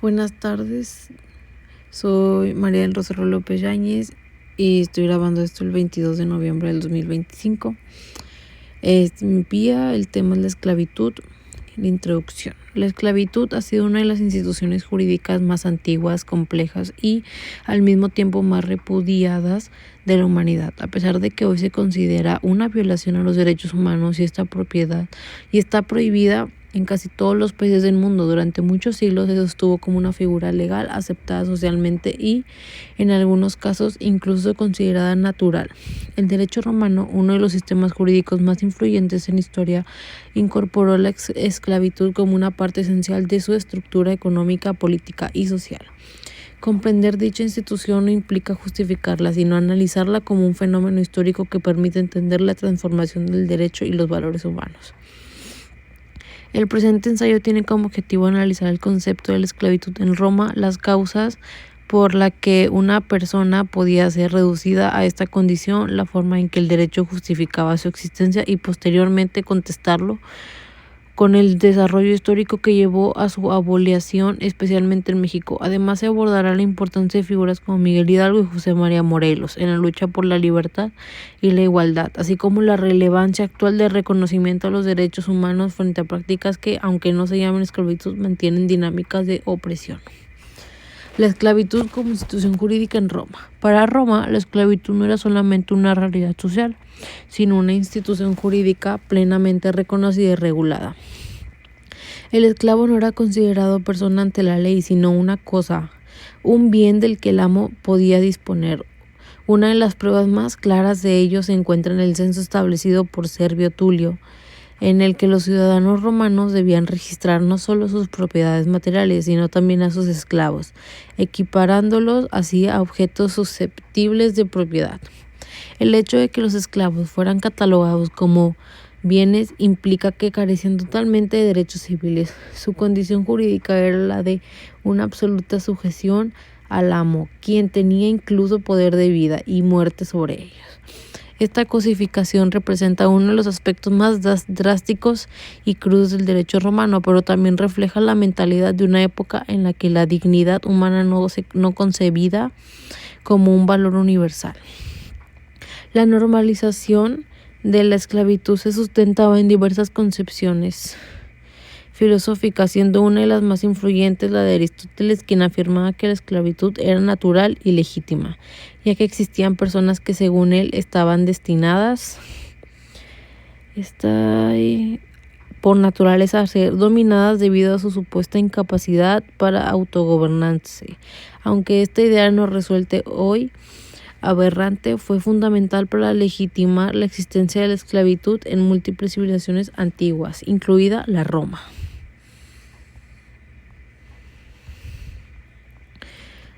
Buenas tardes, soy María del Rosario López Yáñez y estoy grabando esto el 22 de noviembre del 2025. Mi pía, el tema es la esclavitud. La introducción. La esclavitud ha sido una de las instituciones jurídicas más antiguas, complejas y al mismo tiempo más repudiadas de la humanidad, a pesar de que hoy se considera una violación a los derechos humanos y esta propiedad y está prohibida en casi todos los países del mundo. Durante muchos siglos se sostuvo como una figura legal aceptada socialmente y, en algunos casos, incluso considerada natural. El derecho romano, uno de los sistemas jurídicos más influyentes en la historia, incorporó la esclavitud como una parte esencial de su estructura económica, política y social. Comprender dicha institución no implica justificarla, sino analizarla como un fenómeno histórico que permite entender la transformación del derecho y los valores humanos. El presente ensayo tiene como objetivo analizar el concepto de la esclavitud en Roma, las causas por la que una persona podía ser reducida a esta condición, la forma en que el derecho justificaba su existencia y posteriormente contestarlo con el desarrollo histórico que llevó a su abolición, especialmente en México. Además, se abordará la importancia de figuras como Miguel Hidalgo y José María Morelos en la lucha por la libertad y la igualdad, así como la relevancia actual del reconocimiento a los derechos humanos frente a prácticas que, aunque no se llamen esclavitud, mantienen dinámicas de opresión. La esclavitud como institución jurídica en Roma. Para Roma, la esclavitud no era solamente una realidad social, sino una institución jurídica plenamente reconocida y regulada. El esclavo no era considerado persona ante la ley, sino una cosa, un bien del que el amo podía disponer. Una de las pruebas más claras de ello se encuentra en el censo establecido por Servio Tulio, en el que los ciudadanos romanos debían registrar no solo sus propiedades materiales, sino también a sus esclavos, equiparándolos así a objetos susceptibles de propiedad. El hecho de que los esclavos fueran catalogados como bienes implica que carecían totalmente de derechos civiles. Su condición jurídica era la de una absoluta sujeción al amo, quien tenía incluso poder de vida y muerte sobre ellos. Esta cosificación representa uno de los aspectos más drásticos y crudos del derecho romano, pero también refleja la mentalidad de una época en la que la dignidad humana no concebida como un valor universal. La normalización de la esclavitud se sustentaba en diversas concepciones filosóficas, siendo una de las más influyentes la de Aristóteles, quien afirmaba que la esclavitud era natural y legítima, ya que existían personas que según él estaban destinadas por naturaleza a ser dominadas debido a su supuesta incapacidad para autogobernarse. Aunque esta idea no resuelta hoy, aberrante, fue fundamental para legitimar la existencia de la esclavitud en múltiples civilizaciones antiguas, incluida la Roma.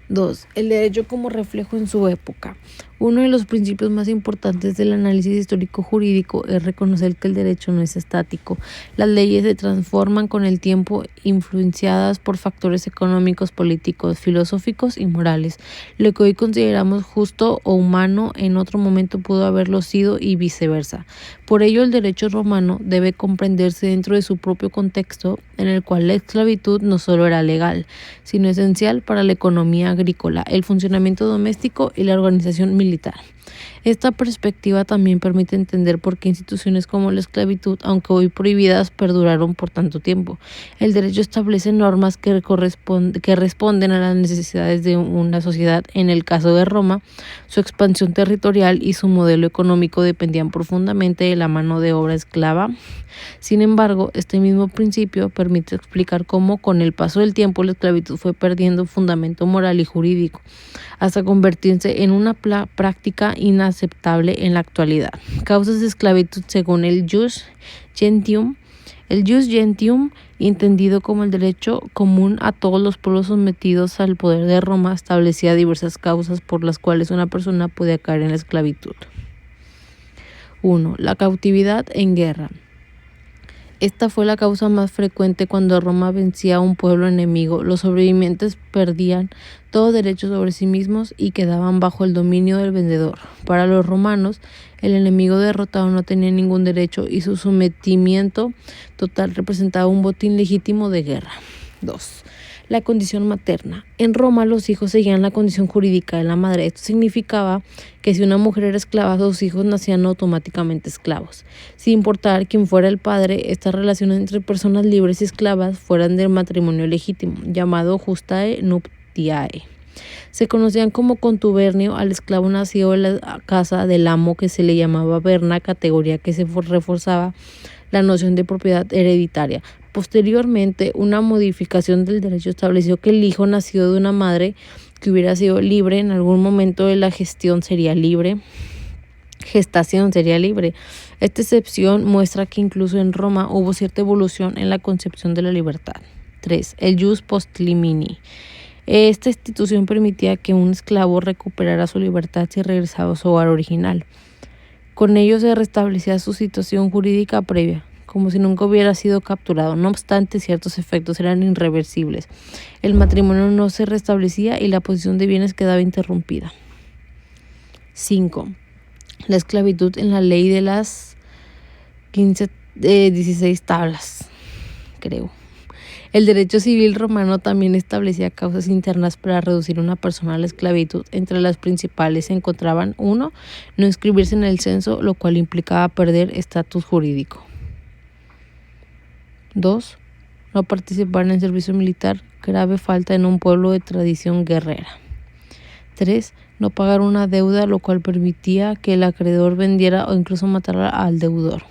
2. El derecho como reflejo en su época. Uno de los principios más importantes del análisis histórico-jurídico es reconocer que el derecho no es estático. Las leyes se transforman con el tiempo, influenciadas por factores económicos, políticos, filosóficos y morales. Lo que hoy consideramos justo o humano en otro momento pudo haberlo sido y viceversa. Por ello, el derecho romano debe comprenderse dentro de su propio contexto, en el cual la esclavitud no solo era legal, sino esencial para la economía agrícola, el funcionamiento doméstico y la organización militar. Esta perspectiva también permite entender por qué instituciones como la esclavitud, aunque hoy prohibidas, perduraron por tanto tiempo. El derecho establece normas que responden a las necesidades de una sociedad. En el caso de Roma, su expansión territorial y su modelo económico dependían profundamente de la mano de obra esclava. Sin embargo, este mismo principio permite explicar cómo, con el paso del tiempo, la esclavitud fue perdiendo fundamento moral y jurídico, hasta convertirse en una práctica inaceptable en la actualidad. Causas de esclavitud según el Jus Gentium. El Jus Gentium, entendido como el derecho común a todos los pueblos sometidos al poder de Roma, establecía diversas causas por las cuales una persona podía caer en la esclavitud. 1. La cautividad en guerra. Esta fue la causa más frecuente cuando Roma vencía a un pueblo enemigo. Los sobrevivientes perdían todo derecho sobre sí mismos y quedaban bajo el dominio del vencedor. Para los romanos, el enemigo derrotado no tenía ningún derecho y su sometimiento total representaba un botín legítimo de guerra. 2. La condición materna. En Roma los hijos seguían la condición jurídica de la madre. Esto significaba que si una mujer era esclava, sus hijos nacían automáticamente esclavos. Sin importar quién fuera el padre, estas relaciones entre personas libres y esclavas fueran del matrimonio legítimo, llamado justae nuptiae. Se conocían como contubernio al esclavo nacido en la casa del amo, que se le llamaba verna, categoría que se reforzaba la noción de propiedad hereditaria. Posteriormente, una modificación del derecho estableció que el hijo nacido de una madre que hubiera sido libre en algún momento de la gestación sería libre. Esta excepción muestra que incluso en Roma hubo cierta evolución en la concepción de la libertad. 3. El jus post limini. Esta institución permitía que un esclavo recuperara su libertad si regresaba a su hogar original. Con ello se restablecía su situación jurídica previa, como si nunca hubiera sido capturado. No obstante, ciertos efectos eran irreversibles. El matrimonio no se restablecía y la posesión de bienes quedaba interrumpida. 5. La esclavitud en la ley de las 16 tablas, creo. El derecho civil romano también establecía causas internas para reducir una persona a la esclavitud. Entre las principales se encontraban: 1. No inscribirse en el censo, lo cual implicaba perder estatus jurídico. 2. No participar en el servicio militar, grave falta en un pueblo de tradición guerrera. 3. No pagar una deuda, lo cual permitía que el acreedor vendiera o incluso matara al deudor.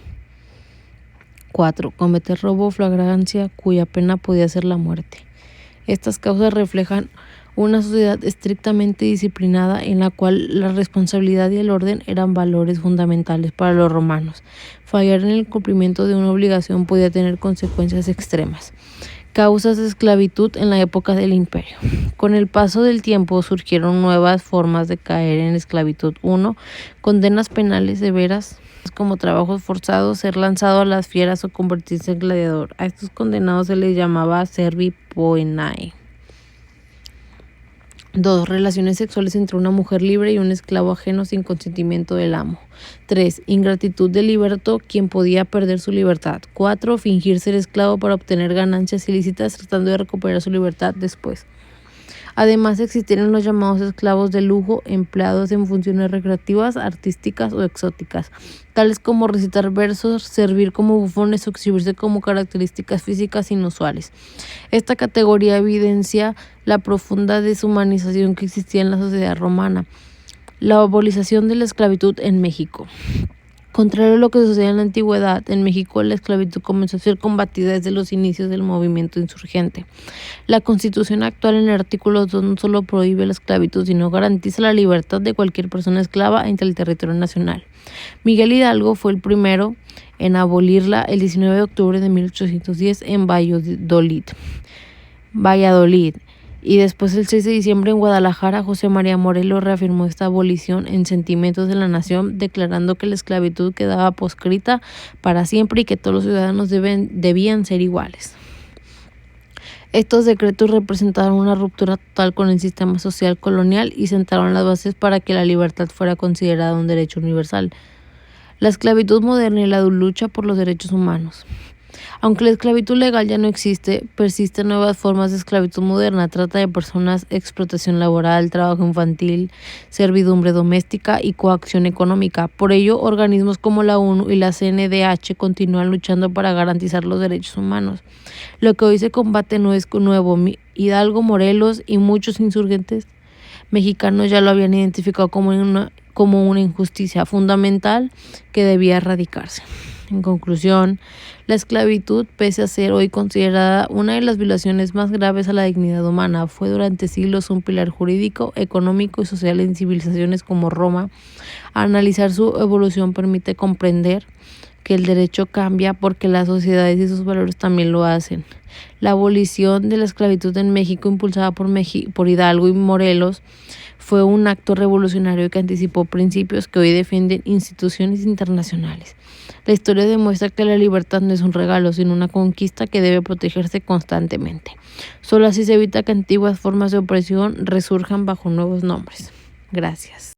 4. Cometer robo o flagrancia, cuya pena podía ser la muerte. Estas causas reflejan una sociedad estrictamente disciplinada en la cual la responsabilidad y el orden eran valores fundamentales para los romanos. Fallar en el cumplimiento de una obligación podía tener consecuencias extremas. Causas de esclavitud en la época del Imperio. Con el paso del tiempo surgieron nuevas formas de caer en esclavitud. 1. Condenas penales severas, como trabajos forzados, ser lanzado a las fieras o convertirse en gladiador. A estos condenados se les llamaba servi poenae. 2. Relaciones sexuales entre una mujer libre y un esclavo ajeno sin consentimiento del amo. 3. Ingratitud del liberto, quien podía perder su libertad. 4. Fingir ser esclavo para obtener ganancias ilícitas tratando de recuperar su libertad después. Además, existieron los llamados esclavos de lujo, empleados en funciones recreativas, artísticas o exóticas, tales como recitar versos, servir como bufones o exhibirse como características físicas inusuales. Esta categoría evidencia la profunda deshumanización que existía en la sociedad romana. La abolición de la esclavitud en México. Contrario a lo que sucedía en la antigüedad, en México la esclavitud comenzó a ser combatida desde los inicios del movimiento insurgente. La Constitución actual, en el artículo 2, no solo prohíbe la esclavitud, sino garantiza la libertad de cualquier persona esclava entre el territorio nacional. Miguel Hidalgo fue el primero en abolirla el 19 de octubre de 1810 en Valladolid. Y después, el 6 de diciembre, en Guadalajara, José María Morelos reafirmó esta abolición en Sentimientos de la Nación, declarando que la esclavitud quedaba proscrita para siempre y que todos los ciudadanos debían ser iguales. Estos decretos representaron una ruptura total con el sistema social colonial y sentaron las bases para que la libertad fuera considerada un derecho universal. La esclavitud moderna y la lucha por los derechos humanos. Aunque la esclavitud legal ya no existe, persisten nuevas formas de esclavitud moderna. Trata de personas, explotación laboral, trabajo infantil, servidumbre doméstica y coacción económica. Por ello, organismos como la ONU y la CNDH continúan luchando para garantizar los derechos humanos. Lo que hoy se combate no es nuevo. Hidalgo, Morelos y muchos insurgentes mexicanos ya lo habían identificado como una injusticia fundamental que debía erradicarse. En conclusión, la esclavitud, pese a ser hoy considerada una de las violaciones más graves a la dignidad humana, fue durante siglos un pilar jurídico, económico y social en civilizaciones como Roma. Analizar su evolución permite comprender que el derecho cambia porque las sociedades y sus valores también lo hacen. La abolición de la esclavitud en México, impulsada por Hidalgo y Morelos, fue un acto revolucionario que anticipó principios que hoy defienden instituciones internacionales. La historia demuestra que la libertad no es un regalo, sino una conquista que debe protegerse constantemente. Solo así se evita que antiguas formas de opresión resurjan bajo nuevos nombres. Gracias.